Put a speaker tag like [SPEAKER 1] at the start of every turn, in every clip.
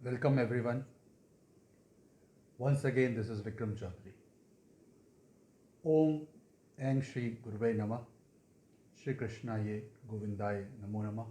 [SPEAKER 1] Welcome everyone. Once again, this is Vikram Chaudhary. Om Aang Shri Guruve Namah. Shri Krishnaye Govindaye Namo Namah.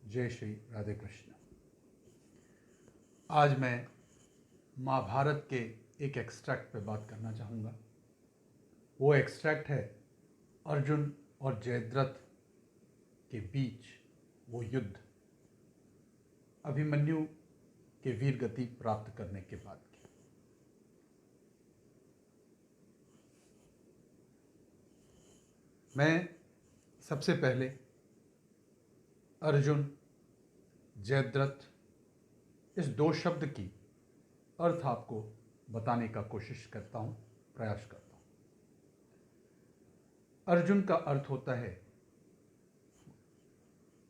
[SPEAKER 1] जय श्री राधे कृष्ण। आज मैं महाभारत के एक extract पे बात करना चाहूँगा। वो एक्सट्रैक्ट है अर्जुन और जयद्रथ के बीच वो युद्ध, अभिमन्यु के वीर गति प्राप्त करने के बाद की। मैं सबसे पहले अर्जुन जयद्रथ इस दो शब्द की अर्थ आपको बताने का कोशिश करता हूँ, प्रयास करता हूँ। अर्जुन का अर्थ होता है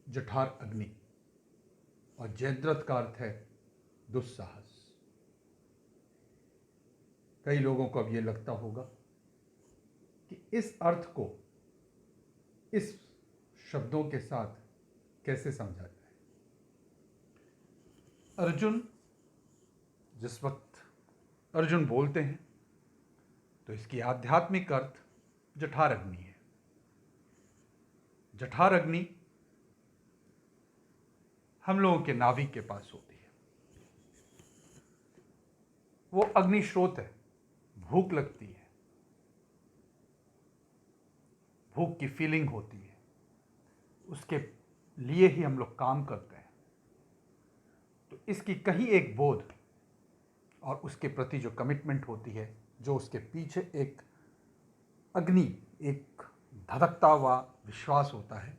[SPEAKER 1] जठार अग्नि और जयद्रथ का अर्थ है दुस्साहस। कई लोगों को अब ये लगता होगा कि इस अर्थ को इस शब्दों के साथ कैसे समझा जाए। अर्जुन, जिस वक्त अर्जुन बोलते हैं तो इसकी आध्यात्मिक अर्थ जठार अग्नि है। जठार अग्नि हम लोगों के नाभि के पास होती है। वो अग्नि स्रोत है। भूख लगती है, भूख की फीलिंग होती है, उसके लिए ही हम लोग काम करते हैं। तो इसकी कहीं एक बोध और उसके प्रति जो कमिटमेंट होती है, जो उसके पीछे एक अग्नि, एक धधकता हुआ विश्वास होता है,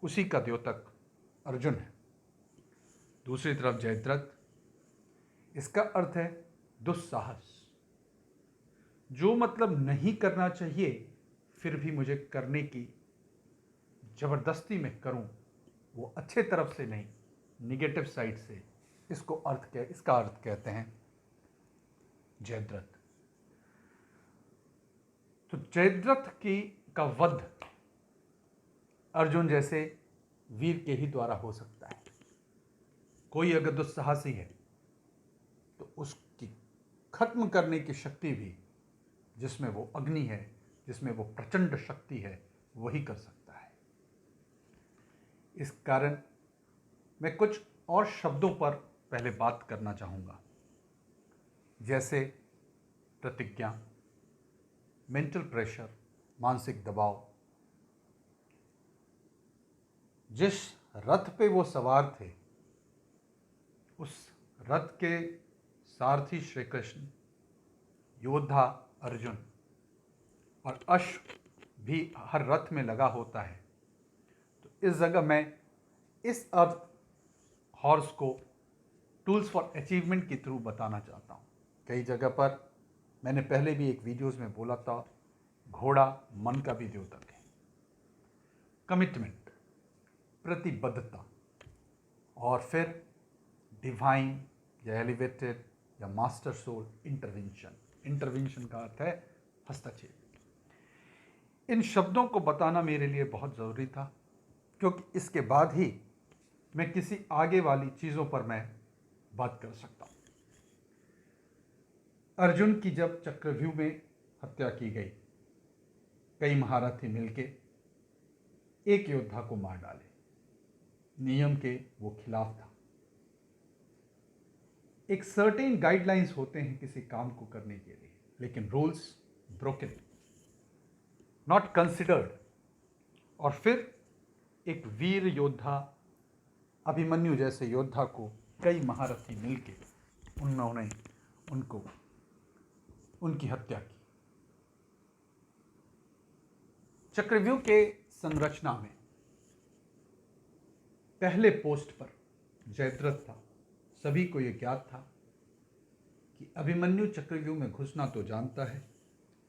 [SPEAKER 1] उसी का द्योतक अर्जुन है। दूसरी तरफ जयद्रथ, इसका अर्थ है दुस्साहस। जो मतलब नहीं करना चाहिए फिर भी मुझे करने की जबरदस्ती में करूं, वो अच्छे तरफ से नहीं, निगेटिव साइड से, इसका अर्थ कहते हैं जयद्रथ। तो जयद्रथ का वध अर्जुन जैसे वीर के ही द्वारा हो सकता है। कोई अगर दुस्साहसी है तो उसकी खत्म करने की शक्ति भी, जिसमें वो अग्नि है, जिसमें वो प्रचंड शक्ति है, वही कर सकता है। इस कारण मैं कुछ और शब्दों पर पहले बात करना चाहूँगा, जैसे प्रतिज्ञा, मेंटल प्रेशर, मानसिक दबाव। जिस रथ पे वो सवार थे, उस रथ के सारथी श्री कृष्ण, योद्धा अर्जुन, और अश्व भी हर रथ में लगा होता है। तो इस जगह मैं इस अर्थ हॉर्स को टूल्स फॉर अचीवमेंट के थ्रू बताना चाहता हूँ। कई जगह पर मैंने पहले भी एक वीडियोस में बोला था, घोड़ा मन का भी द्योतक है। कमिटमेंट, प्रतिबद्धता, और फिर डिवाइन या एलिवेटेड या मास्टर सोल इंटरवेंशन। इंटरवेंशन का अर्थ है हस्तक्षेप। इन शब्दों को बताना मेरे लिए बहुत ज़रूरी था, क्योंकि इसके बाद ही मैं किसी आगे वाली चीज़ों पर मैं बात कर सकता हूँ। अर्जुन की जब चक्रव्यूह में हत्या की गई, कई महारथी मिलके एक योद्धा को मार डाले। नियम के वो खिलाफ था। एक सर्टेन गाइडलाइंस होते हैं किसी काम को करने के लिए, लेकिन रूल्स ब्रोकन, नॉट कंसिडर्ड। और फिर एक वीर योद्धा, अभिमन्यु जैसे योद्धा को कई महारथी मिलके उन्होंने उनकी हत्या की। चक्रव्यूह के संरचना में पहले पोस्ट पर जयद्रथ था। सभी को यह ज्ञात था कि अभिमन्यु चक्रव्यूह में घुसना तो जानता है,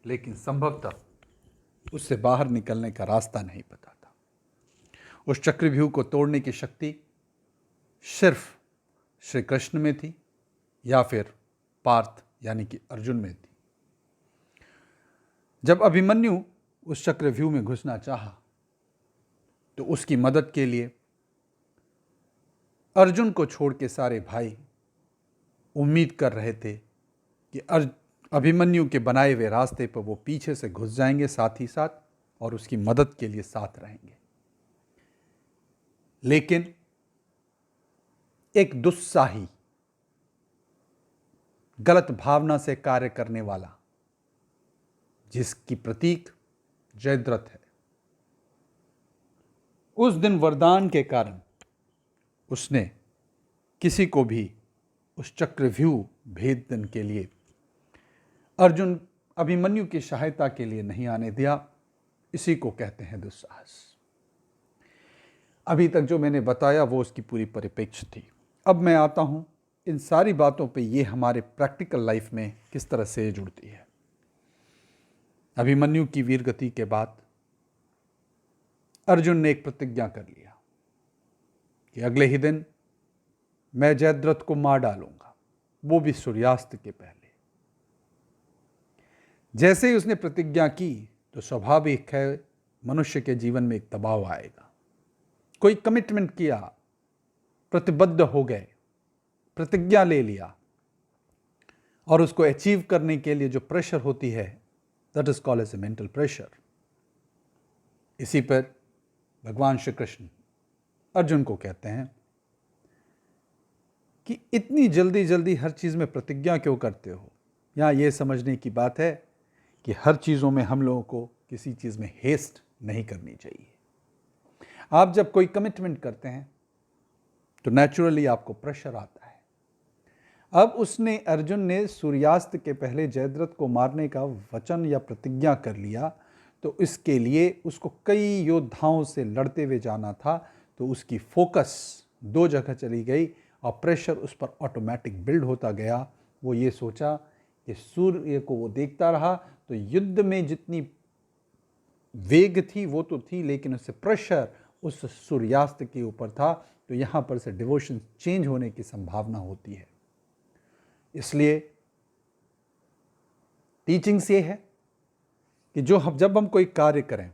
[SPEAKER 1] लेकिन संभवतः उससे बाहर निकलने का रास्ता नहीं पता था। उस चक्रव्यूह को तोड़ने की शक्ति सिर्फ श्री कृष्ण में थी या फिर पार्थ यानी कि अर्जुन में थी। जब अभिमन्यु उस चक्रव्यूह में घुसना चाहा तो उसकी मदद के लिए अर्जुन को छोड़ के सारे भाई उम्मीद कर रहे थे कि अभिमन्यु के बनाए हुए रास्ते पर वो पीछे से घुस जाएंगे साथ ही साथ और उसकी मदद के लिए साथ रहेंगे। लेकिन एक दुस्साही, गलत भावना से कार्य करने वाला, जिसकी प्रतीक जयद्रथ है, उस दिन वरदान के कारण उसने किसी को भी उस चक्रव्यूह भेदन के लिए अर्जुन अभिमन्यु की सहायता के लिए नहीं आने दिया। इसी को कहते हैं दुस्साहस। अभी तक जो मैंने बताया वो उसकी पूरी परिप्रेक्ष्य थी। अब मैं आता हूं इन सारी बातों पे ये हमारे प्रैक्टिकल लाइफ में किस तरह से जुड़ती है। अभिमन्यु की वीरगति के बाद अर्जुन ने एक प्रतिज्ञा कर लिया कि अगले ही दिन मैं जयद्रथ को मार डालूंगा, वो भी सूर्यास्त के पहले। जैसे ही उसने प्रतिज्ञा की तो स्वाभाविक है मनुष्य के जीवन में एक दबाव आएगा। कोई कमिटमेंट किया, प्रतिबद्ध हो गए, प्रतिज्ञा ले लिया और उसको अचीव करने के लिए जो प्रेशर होती है, that is called as a mental pressure. इसी पर भगवान श्री कृष्ण अर्जुन को कहते हैं कि इतनी जल्दी जल्दी हर चीज में प्रतिज्ञा क्यों करते हो। यहां यह समझने की बात है कि हर चीजों में हम लोगों को किसी चीज में हेस्ट नहीं करनी चाहिए। आप जब कोई कमिटमेंट करते हैं तो नेचुरली आपको प्रेशर आता है। अब उसने, अर्जुन ने सूर्यास्त के पहले जयद्रथ को मारने का वचन या प्रतिज्ञा कर लिया, तो इसके लिए उसको कई योद्धाओं से लड़ते हुए जाना था। तो उसकी फोकस दो जगह चली गई और प्रेशर उस पर ऑटोमेटिक बिल्ड होता गया। वो ये सोचा कि सूर्य को वो देखता रहा तो युद्ध में जितनी वेग थी वो तो थी, लेकिन उससे प्रेशर उस सूर्यास्त के ऊपर था। तो यहाँ पर से डिवोशन चेंज होने की संभावना होती है। इसलिए टीचिंग्स ये है कि जब हम कोई कार्य करें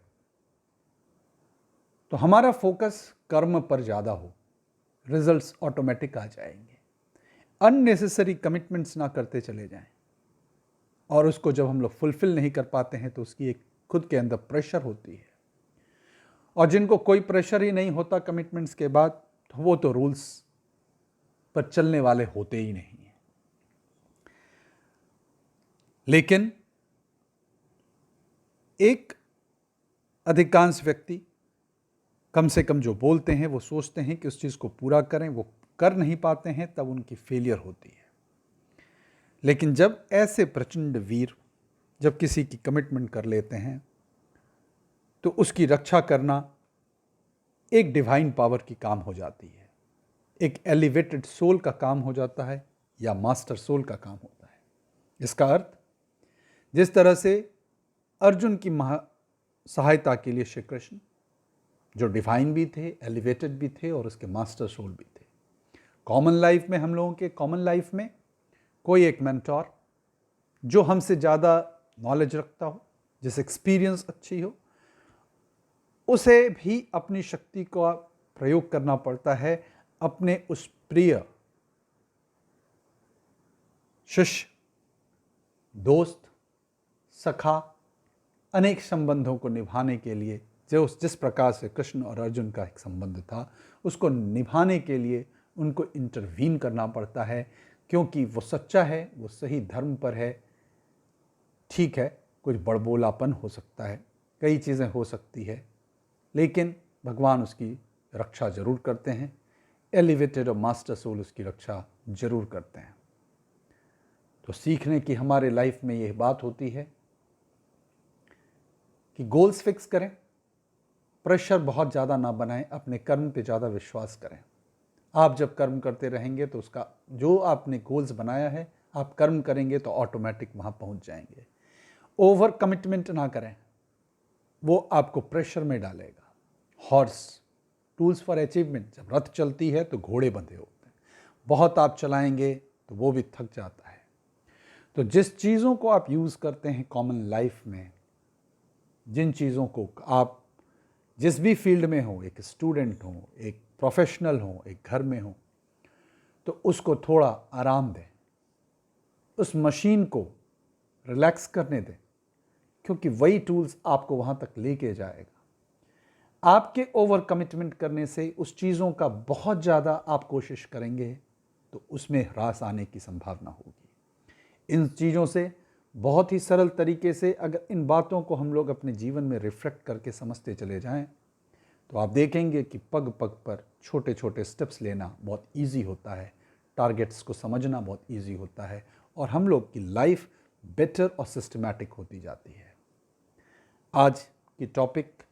[SPEAKER 1] तो हमारा फोकस कर्म पर ज़्यादा हो, रिजल्ट्स ऑटोमेटिक आ जाएंगे। अननेसेसरी कमिटमेंट्स ना करते चले जाएं, और उसको जब हम लोग फुलफिल नहीं कर पाते हैं तो उसकी एक खुद के अंदर प्रेशर होती है। और जिनको कोई प्रेशर ही नहीं होता कमिटमेंट्स के बाद, तो वो तो रूल्स पर चलने वाले होते ही नहीं हैं। लेकिन एक अधिकांश व्यक्ति, कम से कम जो बोलते हैं, वो सोचते हैं कि उस चीज़ को पूरा करें, वो कर नहीं पाते हैं, तब उनकी फेलियर होती है। लेकिन जब ऐसे प्रचंड वीर जब किसी की कमिटमेंट कर लेते हैं तो उसकी रक्षा करना एक डिवाइन पावर की काम हो जाती है, एक एलिवेटेड सोल का काम हो जाता है, या मास्टर सोल का काम होता है। इसका अर्थ, जिस तरह से अर्जुन की सहायता के लिए श्री कृष्ण, जो डिवाइन भी थे, एलिवेटेड भी थे और उसके मास्टर सोल भी थे। कॉमन लाइफ में, हम लोगों के कॉमन लाइफ में कोई एक मेंटोर जो हमसे ज़्यादा नॉलेज रखता हो, जिस एक्सपीरियंस अच्छी हो, उसे भी अपनी शक्ति का प्रयोग करना पड़ता है अपने उस प्रिय शिष्य, दोस्त, सखा, अनेक संबंधों को निभाने के लिए। जिस प्रकार से कृष्ण और अर्जुन का एक संबंध था, उसको निभाने के लिए उनको इंटरवीन करना पड़ता है, क्योंकि वो सच्चा है, वो सही धर्म पर है। ठीक है, कुछ बड़बोलापन हो सकता है, कई चीज़ें हो सकती है, लेकिन भगवान उसकी रक्षा जरूर करते हैं। एलिवेटेड और मास्टर सोल उसकी रक्षा जरूर करते हैं। तो सीखने की हमारे लाइफ में यह बात होती है कि गोल्स फिक्स करें, प्रेशर बहुत ज़्यादा ना बनाएं, अपने कर्म पे ज़्यादा विश्वास करें। आप जब कर्म करते रहेंगे तो उसका जो आपने गोल्स बनाया है, आप कर्म करेंगे तो ऑटोमेटिक वहाँ पहुँच जाएंगे। ओवर कमिटमेंट ना करें, वो आपको प्रेशर में डालेगा। Horse, tools for achievement. जब रथ चलती है तो घोड़े बंधे होते हैं, बहुत आप चलाएंगे तो वो भी थक जाता है। तो जिस चीज़ों को आप यूज़ करते हैं कॉमन लाइफ में, जिन चीज़ों को आप जिस भी फील्ड में हो, एक स्टूडेंट हो, एक प्रोफेशनल हो, एक घर में हो,
[SPEAKER 2] तो उसको थोड़ा आराम दें, उस मशीन को रिलैक्स करने दें, क्योंकि वही टूल्स आपको वहाँ तक लेके जाएगा। आपके ओवर कमिटमेंट करने से उस चीज़ों का बहुत ज़्यादा आप कोशिश करेंगे तो उसमें ह्रास आने की संभावना होगी। इन चीज़ों से बहुत ही सरल तरीके से अगर इन बातों को हम लोग अपने जीवन में रिफ्लेक्ट करके समझते चले जाएं तो आप देखेंगे कि पग पग पर छोटे छोटे स्टेप्स लेना बहुत इजी होता है, टारगेट्स को समझना बहुत इजी होता है और हम लोग की लाइफ बेटर और सिस्टमैटिक होती जाती है। आज की टॉपिक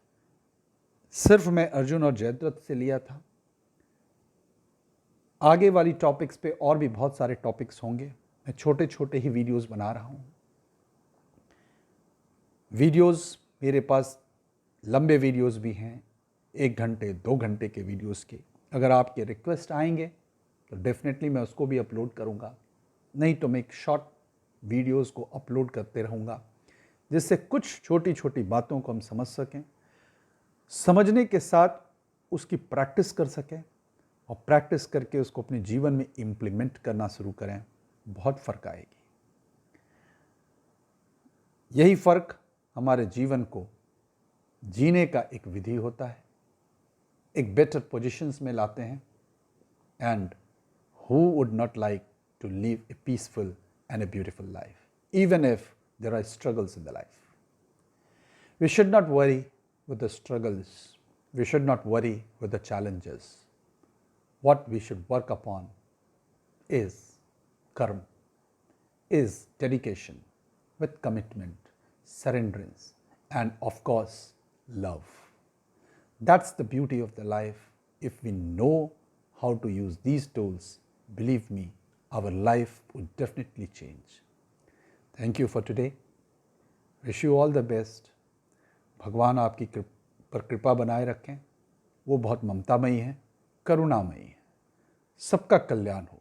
[SPEAKER 2] सिर्फ मैं अर्जुन और जयद्रथ से लिया था। आगे वाली टॉपिक्स पे और भी बहुत सारे टॉपिक्स होंगे। मैं छोटे छोटे ही वीडियोस बना रहा हूँ। वीडियोस मेरे पास लंबे वीडियोस भी हैं, 1 घंटे 2 घंटे के वीडियोस के। अगर आपके रिक्वेस्ट आएंगे तो डेफिनेटली मैं उसको भी अपलोड करूँगा, नहीं तो मैं एक शॉर्ट वीडियोस को अपलोड करते रहूँगा, जिससे कुछ छोटी छोटी बातों को हम समझ सकें, समझने के साथ उसकी प्रैक्टिस कर सकें और प्रैक्टिस करके उसको अपने जीवन में इम्प्लीमेंट करना शुरू करें। बहुत फ़र्क आएगी। यही फ़र्क हमारे जीवन को जीने का एक विधि होता है, एक बेटर पोजीशंस में लाते हैं। And who would not like to live a peaceful and a beautiful life even if there are struggles in the life. We should not worry with the struggles. We should not worry with the challenges. What we should work upon is karma, is dedication with commitment, surrenderance, and of course, love. That's the beauty of the life. If we know how to use these tools, believe me, our life would definitely change. Thank you for today. Wish you all the best. भगवान आपकी पर कृपा बनाए रखें। वो बहुत ममतामयी है, करुणामयी है। सबका कल्याण हो।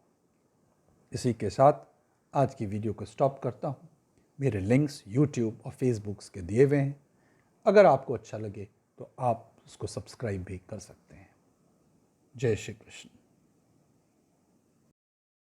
[SPEAKER 2] इसी के साथ आज की वीडियो को स्टॉप करता हूँ। मेरे लिंक्स YouTube और Facebook के दिए हुए हैं। अगर आपको अच्छा लगे तो आप उसको सब्सक्राइब भी कर सकते हैं। जय श्री कृष्ण।